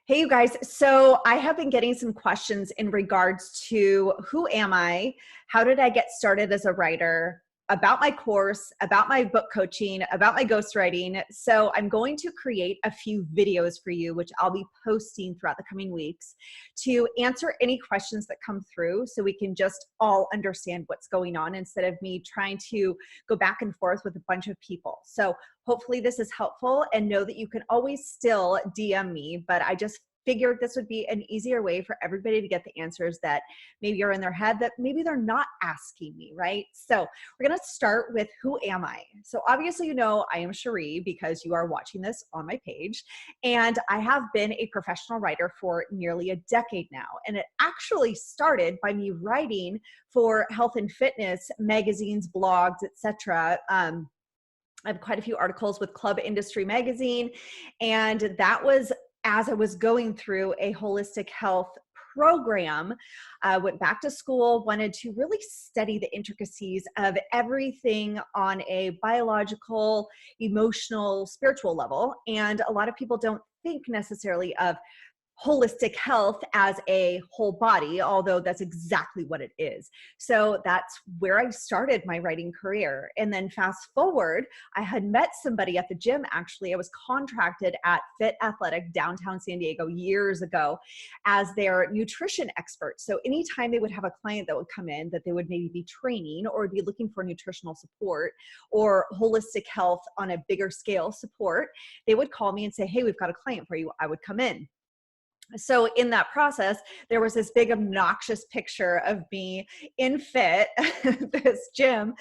Hey, you guys. So I have been getting some questions in regards to who am I? How did I get started as a writer? About my course, about my book coaching, about my ghostwriting. So I'm going to create a few videos for you, which I'll be posting throughout the coming weeks to answer any questions that come through so we can just all understand what's going on instead of me trying to go back and forth with a bunch of people. So hopefully this is helpful, and know that you can always still DM me, but I just figured this would be an easier way for everybody to get the answers that maybe are in their head that maybe they're not asking me, right? So we're going to start with who am I? So obviously, you know, I am Sheree because you are watching this on my page, and I have been a professional writer for nearly a decade now. And it actually started by me writing for health and fitness magazines, blogs, etc. I have quite a few articles with Club Industry Magazine, and that was as I was going through a holistic health program. Went back to school, wanted to really study the intricacies of everything on a biological, emotional, spiritual level. And a lot of people don't think necessarily of holistic health as a whole body, although that's exactly what it is. So that's where I started my writing career. And then fast forward, I had met somebody at the gym. Actually, I was contracted at Fit Athletic downtown San Diego years ago as their nutrition expert. So anytime they would have a client that would come in that they would maybe be training or be looking for nutritional support or holistic health on a bigger scale support, they would call me and say, hey, we've got a client for you. I would come in. So in that process, there was this big obnoxious picture of me in Fit, this gym.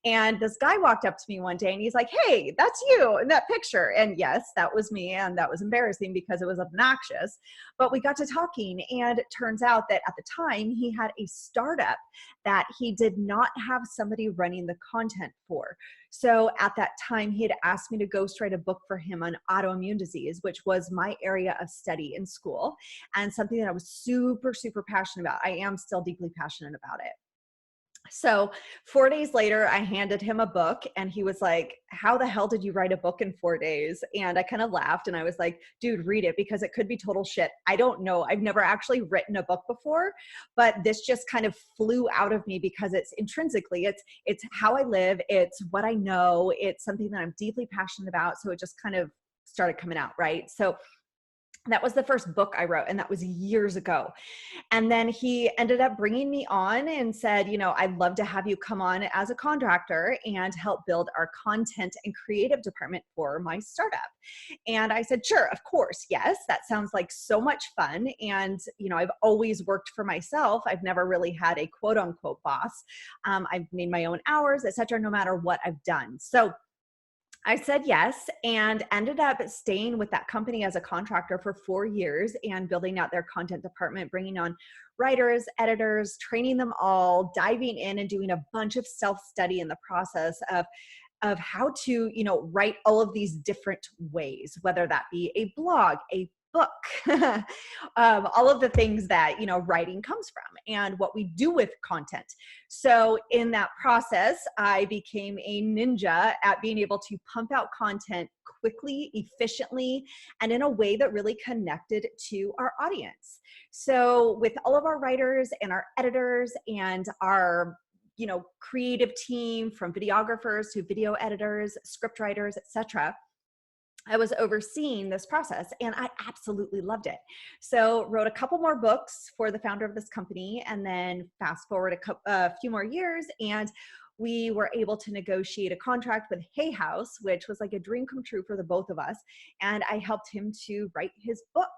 And this guy walked up to me one day and he's like, hey, that's you in that picture. And yes, that was me. And that was embarrassing because it was obnoxious. But we got to talking, and it turns out that at the time he had a startup that he did not have somebody running the content for. So at that time, he had asked me to ghostwrite a book for him on autoimmune disease, which was my area of study in school and something that I was super, super passionate about. I am still deeply passionate about it. So 4 days later, I handed him a book and he was like, how the hell did you write a book in 4 days? And I kind of laughed and I was like, dude, read it because it could be total shit. I don't know. I've never actually written a book before, but this just kind of flew out of me because it's intrinsically, it's how I live. It's what I know. It's something that I'm deeply passionate about. So it just kind of started coming out, right? So that was the first book I wrote, and that was years ago. And then he ended up bringing me on and said, you know, I'd love to have you come on as a contractor and help build our content and creative department for my startup. And I said, sure, of course. Yes, that sounds like so much fun. And, you know, I've always worked for myself. I've never really had a quote unquote boss. I've made my own hours, et cetera, no matter what I've done. So I said yes, and ended up staying with that company as a contractor for 4 years and building out their content department, bringing on writers, editors, training them all, diving in and doing a bunch of self-study in the process of how to, you know, write all of these different ways, whether that be a blog, a book, all of the things that, you know, writing comes from and what we do with content. So in that process, I became a ninja at being able to pump out content quickly, efficiently, and in a way that really connected to our audience. So with all of our writers and our editors and our, you know, creative team, from videographers to video editors, script writers, etc., I was overseeing this process and I absolutely loved it. So wrote a couple more books for the founder of this company, and then fast forward a few more years, and we were able to negotiate a contract with Hay House, which was like a dream come true for the both of us. And I helped him to write his book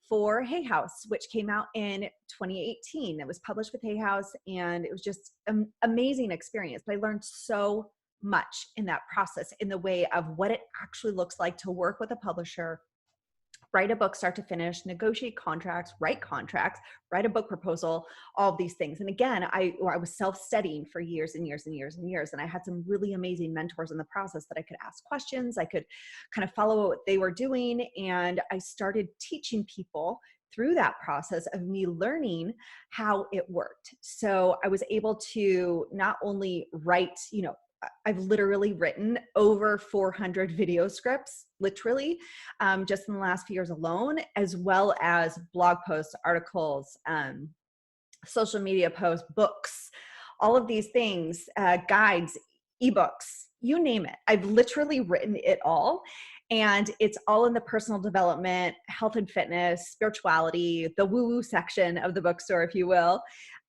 for Hay House, which came out in 2018. It was published with Hay House, and it was just an amazing experience. But I learned so much in that process, in the way of what it actually looks like to work with a publisher, write a book start to finish, negotiate contracts, write a book proposal, all of these things. And again, I was self-studying for years and years and years and years. And I had some really amazing mentors in the process that I could ask questions. I could kind of follow what they were doing. And I started teaching people through that process of me learning how it worked. So I was able to not only write, you know, I've literally written over 400 video scripts, literally, just in the last few years alone, as well as blog posts, articles, social media posts, books, all of these things, guides, ebooks, you name it. I've literally written it all. And it's all in the personal development, health and fitness, spirituality, the woo-woo section of the bookstore, if you will.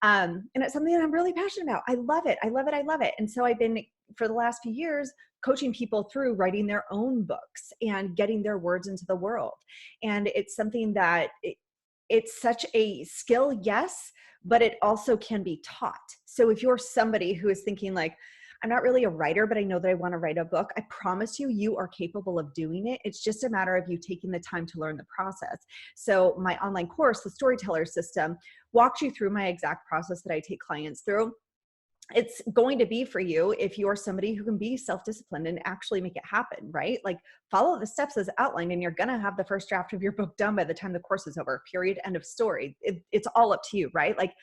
And it's something that I'm really passionate about. I love it. I love it. I love it. And so I've been, for the last few years, coaching people through writing their own books and getting their words into the world. And it's something that it's such a skill, yes, but it also can be taught. So if you're somebody who is thinking like, I'm not really a writer, but I know that I want to write a book, I promise you, you are capable of doing it. It's just a matter of you taking the time to learn the process. So my online course, the Storyteller system, walks you through my exact process that I take clients through. It's going to be for you if you're somebody who can be self-disciplined and actually make it happen, right? Like follow the steps as outlined and you're going to have the first draft of your book done by the time the course is over, period, end of story. It's all up to you, right? Like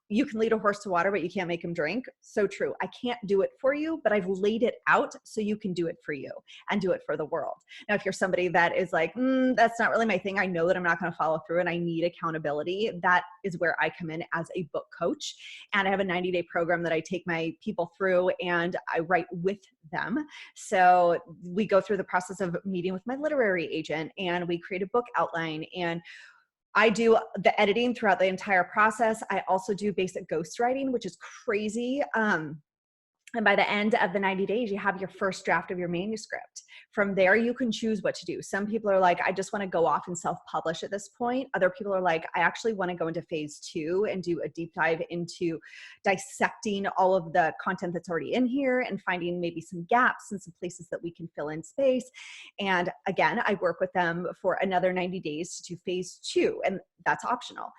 you can lead a horse to water, but you can't make him drink. So true. I can't do it for you, but I've laid it out so you can do it for you and do it for the world. Now, if you're somebody that is like, that's not really my thing, I know that I'm not going to follow through and I need accountability, that is where I come in as a book coach. And I have a 90-day program that I take my people through and I write with them. So we go through the process of meeting with my literary agent and we create a book outline, and I do the editing throughout the entire process. I also do basic ghostwriting, which is crazy. And by the end of the 90 days, you have your first draft of your manuscript. From there, you can choose what to do. Some people are like, I just want to go off and self-publish at this point. Other people are like, I actually want to go into phase 2 and do a deep dive into dissecting all of the content that's already in here and finding maybe some gaps and some places that we can fill in space. And again, I work with them for another 90 days to do phase 2, and that's optional.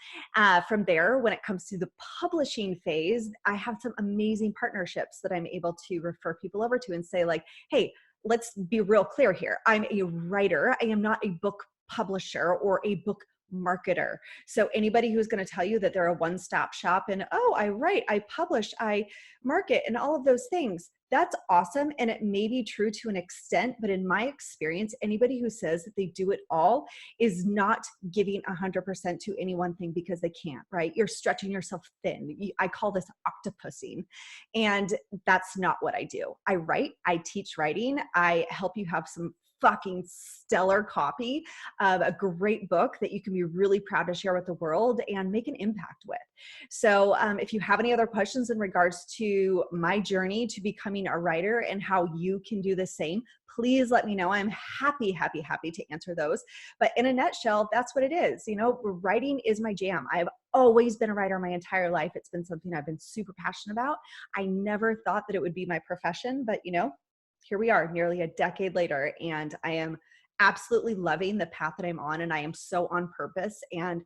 From there, when it comes to the publishing phase, I have some amazing partnerships that I'm able to refer people over to and say like, hey, let's be real clear here. I'm a writer. I am not a book publisher or a book marketer. So anybody who's going to tell you that they're a one-stop shop and, oh, I write, I publish, I market, and all of those things, that's awesome. And it may be true to an extent, but in my experience, anybody who says that they do it all is not giving 100% to any one thing because they can't, right? You're stretching yourself thin. I call this octopussing. And that's not what I do. I write, I teach writing, I help you have some fucking stellar copy of a great book that you can be really proud to share with the world and make an impact with. So if you have any other questions in regards to my journey to becoming a writer and how you can do the same, please let me know. I'm happy to answer those. But in a nutshell, that's what it is. You know, writing is my jam. I've always been a writer my entire life. It's been something I've been super passionate about. I never thought that it would be my profession, but you know, here we are nearly a decade later, and I am absolutely loving the path that I'm on, and I am so on purpose. And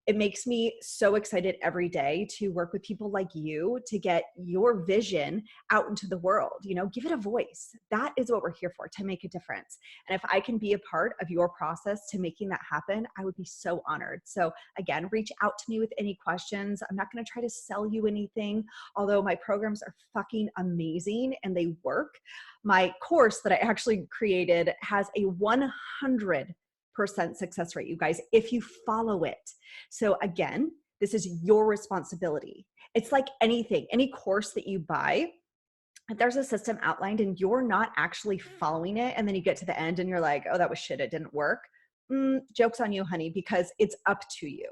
it makes me so excited every day to work with people like you to get your vision out into the world. You know, give it a voice. That is what we're here for, to make a difference. And if I can be a part of your process to making that happen, I would be so honored. So again, reach out to me with any questions. I'm not going to try to sell you anything, although my programs are fucking amazing and they work. My course that I actually created has a 100% success rate, you guys, if you follow it. So again, this is your responsibility. It's like anything, any course that you buy, if there's a system outlined and you're not actually following it, and then you get to the end and you're like, oh, that was shit, it didn't work. Joke's on you, honey, because it's up to you.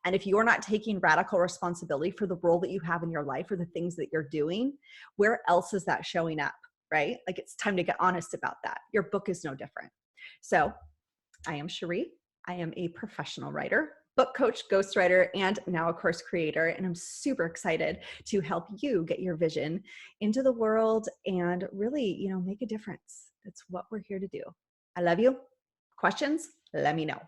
And if you're not taking radical responsibility for the role that you have in your life or the things that you're doing, where else is that showing up, right? Like, it's time to get honest about that. Your book is no different. So I am Sheree. I am a professional writer, book coach, ghostwriter, and now a course creator. And I'm super excited to help you get your vision into the world and really, you know, make a difference. That's what we're here to do. I love you. Questions? Let me know.